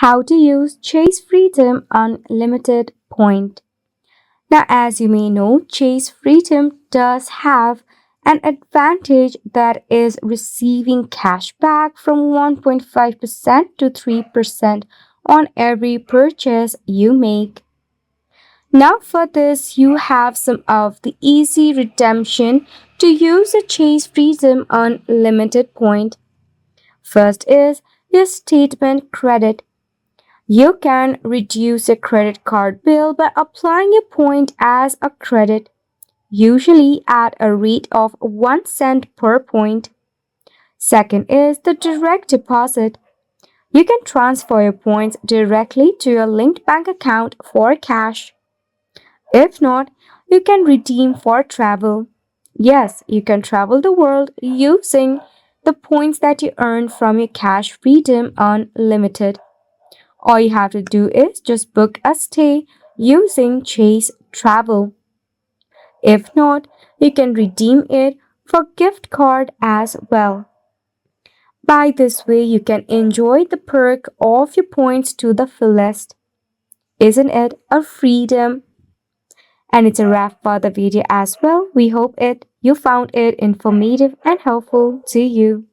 How to use Chase Freedom Unlimited Point. Now, as you may know, Chase Freedom does have an advantage that is receiving cash back from 1.5% to 3% on every purchase you make. Now, for this, you have some of the easy redemption to use a Chase Freedom Unlimited Point. First is your statement credit. You can reduce a credit card bill by applying a point as a credit, usually at a rate of 1 cent per point. Second is the direct deposit. You can transfer your points directly to your linked bank account for cash. If not, you can redeem for travel. Yes, you can travel the world using the points that you earn from your Cash Freedom Unlimited. All you have to do is just book a stay using Chase Travel. If not, you can redeem it for gift card as well. By this way, you can enjoy the perk of your points to the fullest. Isn't it a freedom? And it's a wrap for the video as well. We hope you found it informative and helpful to you.